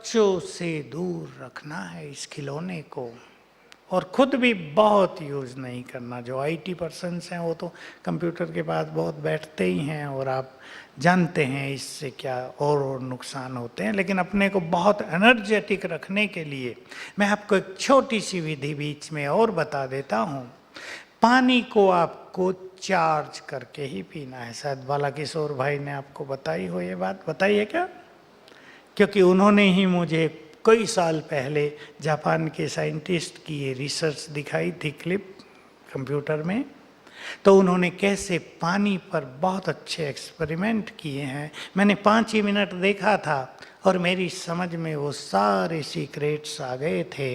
बच्चों से दूर रखना है इस खिलौने को, और खुद भी बहुत यूज़ नहीं करना। जो IT पर्सन्स हैं वो तो कंप्यूटर के पास बहुत बैठते ही हैं, और आप जानते हैं इससे क्या और नुकसान होते हैं। लेकिन अपने को बहुत एनर्जेटिक रखने के लिए मैं आपको एक छोटी सी विधि बीच में और बता देता हूँ। पानी को आपको चार्ज करके ही पीना है। शायद बालाकिशोर भाई ने आपको बताई हो ये बात, बताइए क्या? क्योंकि उन्होंने ही मुझे कई साल पहले जापान के साइंटिस्ट की ये रिसर्च दिखाई थी क्लिप कंप्यूटर में। तो उन्होंने कैसे पानी पर बहुत अच्छे एक्सपेरिमेंट किए हैं। मैंने 5 ही मिनट देखा था और मेरी समझ में वो सारे सीक्रेट्स आ गए थे।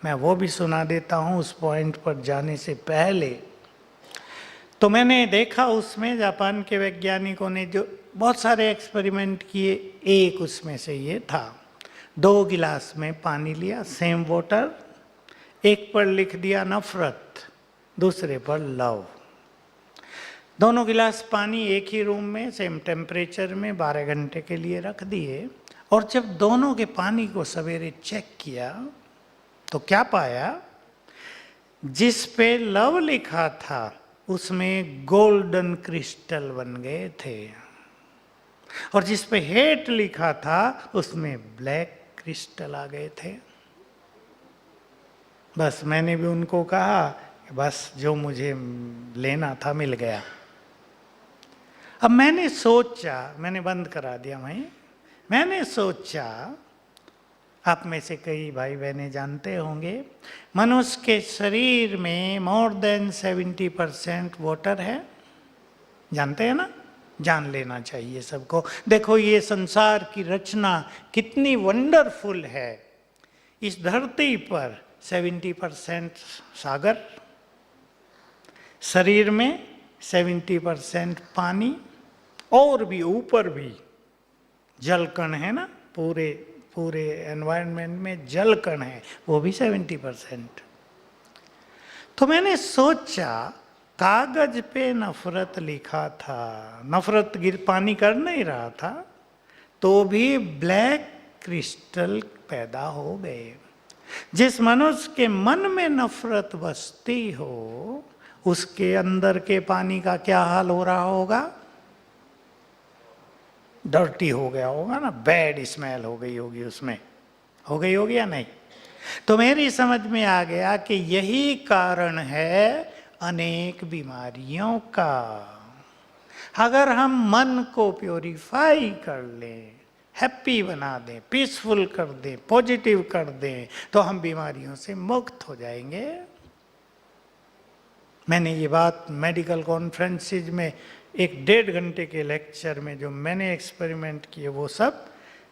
मैं वो भी सुना देता हूँ उस पॉइंट पर जाने से पहले। तो मैंने देखा उसमें जापान के वैज्ञानिकों ने जो बहुत सारे एक्सपेरिमेंट किए, एक उसमें से ये था। 2 गिलास में पानी लिया, सेम वाटर, एक पर लिख दिया नफरत, दूसरे पर लव। दोनों गिलास पानी एक ही रूम में सेम टेम्परेचर में 12 घंटे के लिए रख दिए, और जब दोनों के पानी को सवेरे चेक किया तो क्या पाया? जिस पे लव लिखा था उसमें गोल्डन क्रिस्टल बन गए थे, और जिस पे हेट लिखा था उसमें ब्लैक क्रिस्टल आ गए थे। बस मैंने भी उनको कहा कि बस जो मुझे लेना था मिल गया। अब मैंने सोचा, मैंने बंद करा दिया भाई, मैंने सोचा आप में से कई भाई बहनें जानते होंगे मनुष्य के शरीर में मोर देन 70% वाटर है। जानते हैं ना? जान लेना चाहिए सबको। देखो ये संसार की रचना कितनी वंडरफुल है। इस धरती पर 70% सागर, शरीर में 70% पानी, और भी ऊपर भी जल कण है ना, पूरे एनवायरनमेंट में जल कण है, वो भी 70%। तो मैंने सोचा कागज पे नफरत लिखा था, नफरत पानी कर नहीं रहा था, तो भी ब्लैक क्रिस्टल पैदा हो गए। जिस मनुष्य के मन में नफरत बसती हो उसके अंदर के पानी का क्या हाल हो रहा होगा? डर्टी हो गया होगा ना, बैड स्मेल हो गई होगी उसमें, हो गई होगी या नहीं? तो मेरी समझ में आ गया कि यही कारण है अनेक बीमारियों का। अगर हम मन को प्योरीफाई कर लें, हैप्पी बना दें, पीसफुल कर दें, पॉजिटिव कर दें, तो हम बीमारियों से मुक्त हो जाएंगे। मैंने ये बात मेडिकल कॉन्फ्रेंसेज में 1-1.5 घंटे के लेक्चर में जो मैंने एक्सपेरिमेंट किए वो सब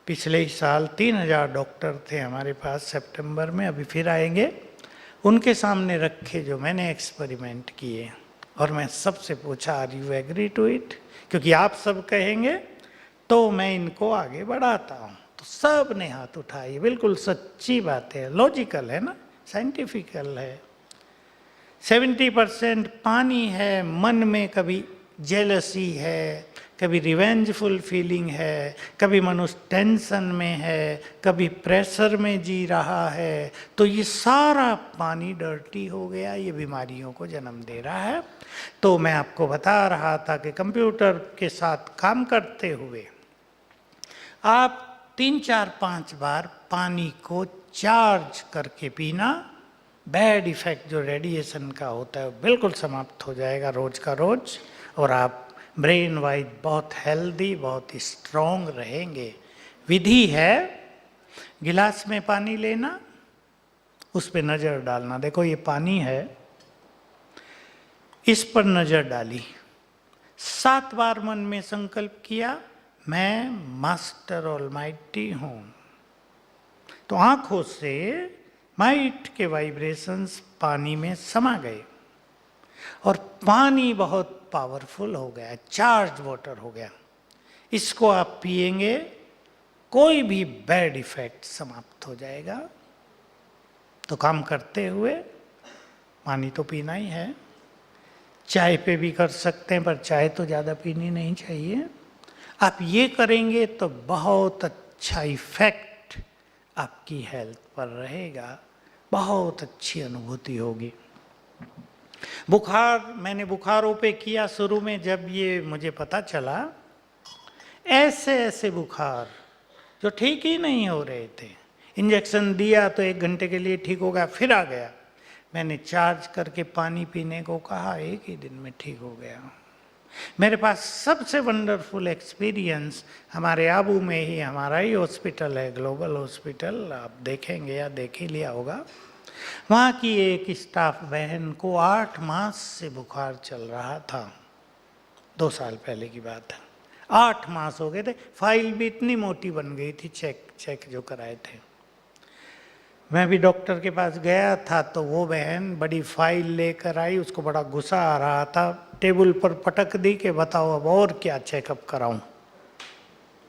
पिछले ही साल 3000 डॉक्टर थे हमारे पास, सितंबर में अभी फिर आएंगे, उनके सामने रखे जो मैंने एक्सपेरिमेंट किए। और मैं सबसे पूछा are you agree to it, क्योंकि आप सब कहेंगे तो मैं इनको आगे बढ़ाता हूँ। तो सब ने हाथ उठाए। बिल्कुल सच्ची बात है, लॉजिकल है ना, साइंटिफिकल है। 70% पानी है, मन में कभी जेलसी है, कभी रिवेंजफुल फीलिंग है, कभी मनुष्य टेंशन में है, कभी प्रेशर में जी रहा है, तो ये सारा पानी डर्टी हो गया, ये बीमारियों को जन्म दे रहा है। तो मैं आपको बता रहा था कि कंप्यूटर के साथ काम करते हुए आप 3-4-5 बार पानी को चार्ज करके पीना, बैड इफेक्ट जो रेडिएशन का होता है बिल्कुल समाप्त हो जाएगा रोज का रोज, और आप ब्रेन वाइज बहुत हेल्दी, बहुत स्ट्रॉन्ग रहेंगे। विधि है, गिलास में पानी लेना, उस पर नज़र डालना। देखो ये पानी है, इस पर नज़र डाली, 7 बार मन में संकल्प किया मैं मास्टर ऑलमाइटी हूँ। तो आंखों से माइट के वाइब्रेशंस पानी में समा गए और पानी बहुत पावरफुल हो गया, चार्ज वाटर हो गया। इसको आप पिएंगे, कोई भी बैड इफेक्ट समाप्त हो जाएगा। तो काम करते हुए पानी तो पीना ही है। चाय पे भी कर सकते हैं, पर चाय तो ज़्यादा पीनी नहीं चाहिए। आप ये करेंगे तो बहुत अच्छा इफेक्ट आपकी हेल्थ पर रहेगा, बहुत अच्छी अनुभूति होगी। बुखार, मैंने बुखारों पे किया शुरू में, जब ये मुझे पता चला, ऐसे ऐसे बुखार जो ठीक ही नहीं हो रहे थे, इंजेक्शन दिया तो 1 घंटे के लिए ठीक हो गया, फिर आ गया। मैंने चार्ज करके पानी पीने को कहा, 1 ही दिन में ठीक हो गया। मेरे पास सबसे वंडरफुल एक्सपीरियंस हमारे आबू में ही, हमारा ही हॉस्पिटल है, ग्लोबल हॉस्पिटल, आप देखेंगे या देख ही लिया होगा। वहाँ की एक स्टाफ बहन को 8 मास से बुखार चल रहा था, 2 साल पहले की बात है। 8 मास हो गए थे, फाइल भी इतनी मोटी बन गई थी, चेक जो कराए थे। मैं भी डॉक्टर के पास गया था तो वो बहन बड़ी फाइल लेकर आई, उसको बड़ा गुस्सा आ रहा था, टेबल पर पटक दी कि बताओ अब और क्या चेकअप कराऊं।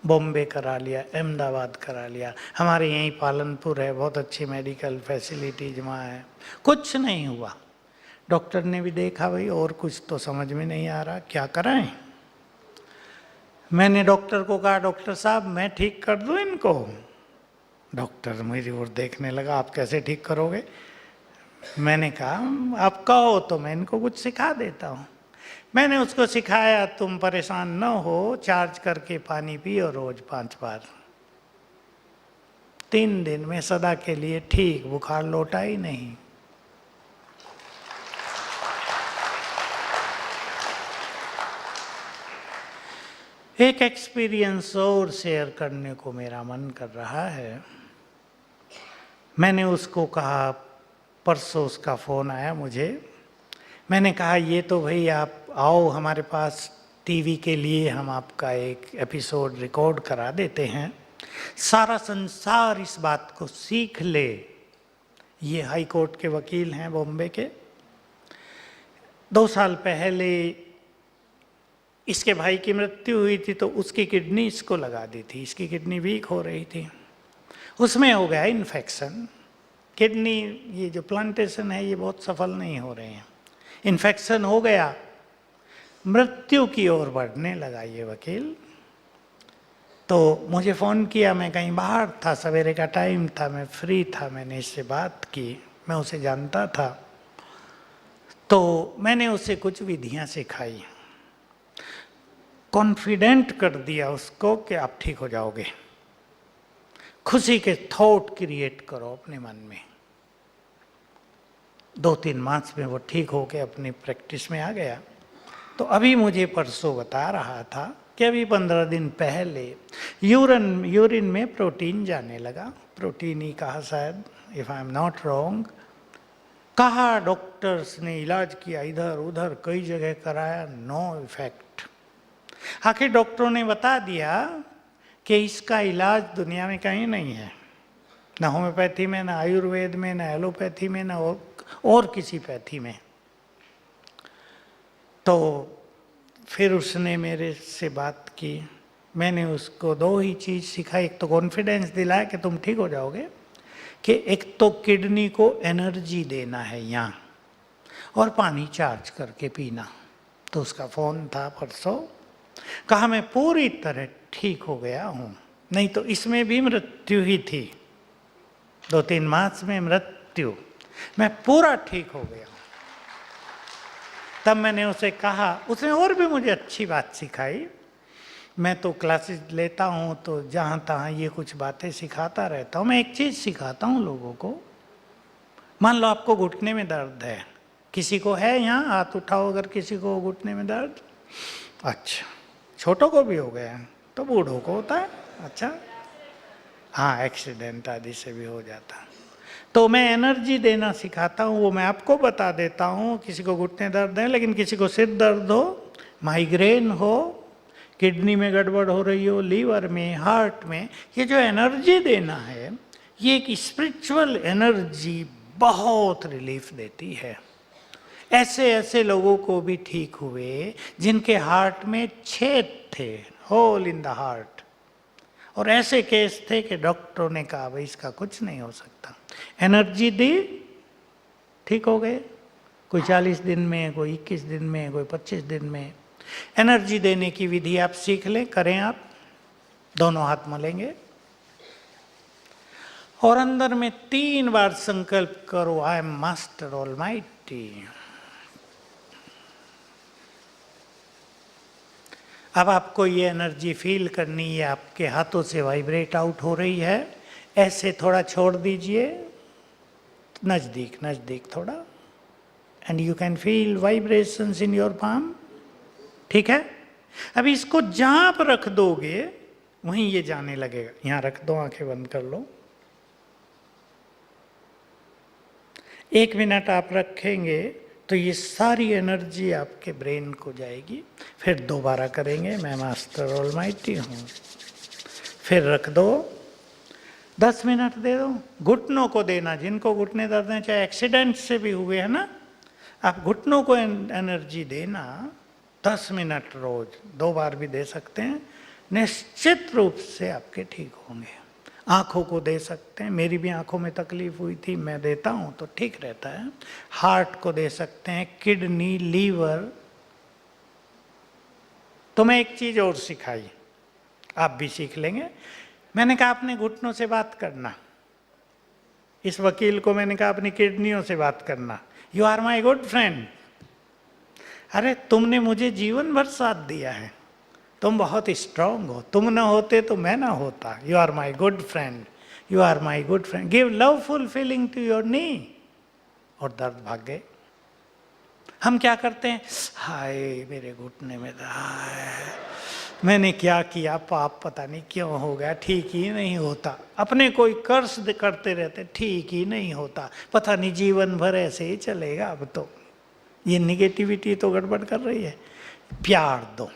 बॉम्बे करा लिया, अहमदाबाद करा लिया, हमारे यहीं पालनपुर है, बहुत अच्छी मेडिकल फैसिलिटीज वहाँ है, कुछ नहीं हुआ। डॉक्टर ने भी देखा, भाई और कुछ तो समझ में नहीं आ रहा, क्या कराएं। मैंने डॉक्टर को कहा, डॉक्टर साहब मैं ठीक कर दूं इनको। डॉक्टर मेरी ओर देखने लगा, आप कैसे ठीक करोगे। मैंने कहा आप कहो तो मैं इनको कुछ सिखा देता हूँ। मैंने उसको सिखाया, तुम परेशान न हो, चार्ज करके पानी पियो रोज 5 बार। 3 दिन में सदा के लिए ठीक, बुखार लौटा ही नहीं। एक एक्सपीरियंस और शेयर करने को मेरा मन कर रहा है। मैंने उसको कहा, परसों उसका फ़ोन आया मुझे, मैंने कहा ये तो भाई आप आओ हमारे पास, टीवी के लिए हम आपका एक एपिसोड रिकॉर्ड करा देते हैं, सारा संसार इस बात को सीख ले। ये हाई कोर्ट के वकील हैं बॉम्बे के। 2 साल पहले इसके भाई की मृत्यु हुई थी तो उसकी किडनी इसको लगा दी थी, इसकी किडनी वीक हो रही थी, उसमें हो गया इन्फेक्शन। किडनी, ये जो प्लांटेशन है ये बहुत सफल नहीं हो रहे हैं, इन्फेक्शन हो गया, मृत्यु की ओर बढ़ने लगा ये वकील। तो मुझे फ़ोन किया, मैं कहीं बाहर था, सवेरे का टाइम था, मैं फ्री था, मैंने इससे बात की, मैं उसे जानता था। तो मैंने उसे कुछ विधियां सिखाई, कॉन्फिडेंट कर दिया उसको कि आप ठीक हो जाओगे। खुशी के थॉट क्रिएट करो अपने मन में। 2-3 मास में वो ठीक होके अपनी प्रैक्टिस में आ गया। तो अभी मुझे परसों बता रहा था कि अभी 15 दिन पहले यूरिन में प्रोटीन जाने लगा, प्रोटीन ही कहा शायद, if I am not wrong. कहा डॉक्टर्स ने इलाज किया, इधर उधर कई जगह कराया, नो इफेक्ट। आखिर डॉक्टरों ने बता दिया कि इसका इलाज दुनिया में कहीं नहीं है, ना होम्योपैथी में, ना आयुर्वेद में, ना एलोपैथी में, ना और किसी पैथी में। तो फिर उसने मेरे से बात की, मैंने उसको 2 ही चीज़ सिखाई। एक तो कॉन्फिडेंस दिलाया कि तुम ठीक हो जाओगे, कि एक तो किडनी को एनर्जी देना है यहाँ, और पानी चार्ज करके पीना। तो उसका फ़ोन था परसों, कहा मैं पूरी तरह ठीक हो गया हूँ, नहीं तो इसमें भी मृत्यु ही थी, 2-3 मास में मृत्यु, मैं पूरा ठीक हो गया। तब मैंने उसे कहा, उसने और भी मुझे अच्छी बात सिखाई। मैं तो क्लासेस लेता हूँ तो जहाँ तहाँ ये कुछ बातें सिखाता रहता हूँ। मैं एक चीज़ सिखाता हूँ लोगों को, मान लो आपको घुटने में दर्द है, किसी को है यहाँ, हाथ उठाओ अगर किसी को घुटने में दर्द। अच्छा, छोटों को भी हो गया है तो बूढ़ों को होता है। अच्छा, हाँ, एक्सीडेंट आदि से भी हो जाता है। तो मैं एनर्जी देना सिखाता हूँ, वो मैं आपको बता देता हूँ। किसी को घुटने दर्द है, लेकिन किसी को सिर दर्द हो, माइग्रेन हो, किडनी में गड़बड़ हो रही हो, लीवर में, हार्ट में, ये जो एनर्जी देना है, ये एक स्पिरिचुअल एनर्जी बहुत रिलीफ देती है। ऐसे ऐसे लोगों को भी ठीक हुए जिनके हार्ट में छेद थे, होल इन द हार्ट, और ऐसे केस थे कि डॉक्टरों ने कहा भाई इसका कुछ नहीं हो सकता। एनर्जी दी, ठीक हो गए। कोई 40 दिन में, कोई 21 दिन में, कोई 25 दिन में। एनर्जी देने की विधि आप सीख लें, करें आप, दोनों हाथ मलेंगे और अंदर में 3 बार संकल्प करो, आई एम मास्टर ऑलमाइटी। अब आपको ये एनर्जी फील करनी है, आपके हाथों से वाइब्रेट आउट हो रही है। ऐसे थोड़ा छोड़ दीजिए, नजदीक नजदीक थोड़ा, and you can feel vibrations in your palm. ठीक है, अब इसको जहां पर रख दोगे वहीं ये जाने लगेगा। यहां रख दो, आंखें बंद कर लो। 1 मिनट आप रखेंगे तो ये सारी एनर्जी आपके ब्रेन को जाएगी। फिर दोबारा करेंगे, मैं मास्टर ऑलमाइटी हूँ। फिर रख दो, 10 मिनट दे दो। घुटनों को देना, जिनको घुटने दर्द हैं, चाहे एक्सीडेंट से भी हुए हैं ना, आप घुटनों को एनर्जी देना 10 मिनट रोज, 2 बार भी दे सकते हैं। निश्चित रूप से आपके ठीक होंगे। आँखों को दे सकते हैं, मेरी भी आँखों में तकलीफ हुई थी, मैं देता हूँ तो ठीक रहता है। हार्ट को दे सकते हैं, किडनी, लीवर। तो मैं एक चीज़ और सिखाई, आप भी सीख लेंगे। मैंने कहा अपने घुटनों से बात करना, इस वकील को मैंने कहा अपनी किडनियों से बात करना। You are my good friend. अरे तुमने मुझे जीवन भर साथ दिया है, तुम बहुत स्ट्रांग हो, तुम ना होते तो मैं ना होता। You are my good friend, you are my good friend. Give loveful feeling to your knee. और दर्द भाग गए। हम क्या करते हैं, हाय मेरे घुटने में दर्द, मैंने क्या किया, पाप पता नहीं क्यों हो गया, ठीक ही नहीं होता। अपने कोई कर्ज करते रहते, ठीक ही नहीं होता, पता नहीं जीवन भर ऐसे ही चलेगा। अब तो ये निगेटिविटी तो गड़बड़ कर रही है। प्यार दो।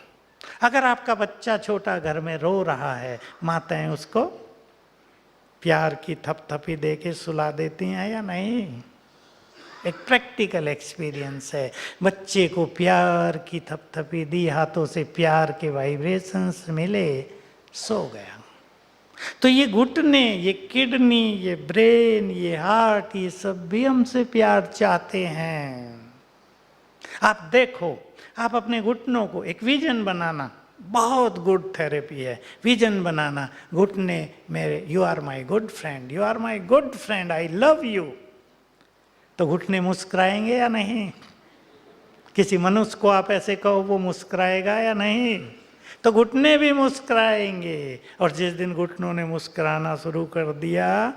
अगर आपका बच्चा छोटा घर में रो रहा है, माताएं उसको प्यार की थपथपी दे के सुला देती हैं या नहीं? एक प्रैक्टिकल एक्सपीरियंस है। बच्चे को प्यार की थपथपी दी, हाथों से प्यार के वाइब्रेशंस मिले, सो गया। तो ये घुटने, ये किडनी, ये ब्रेन, ये हार्ट, ये सब भी हमसे प्यार चाहते हैं। आप देखो, आप अपने घुटनों को एक विजन बनाना, बहुत गुड थेरेपी है। विजन बनाना, घुटने मेरे, you are my good friend, you are my good friend, I love you. तो घुटने मुस्कुराएंगे या नहीं? किसी मनुष्य को आप ऐसे कहो, वो मुस्कुराएगा या नहीं? तो घुटने भी मुस्कुराएंगे। और जिस दिन घुटनों ने मुस्कुराना शुरू कर दिया,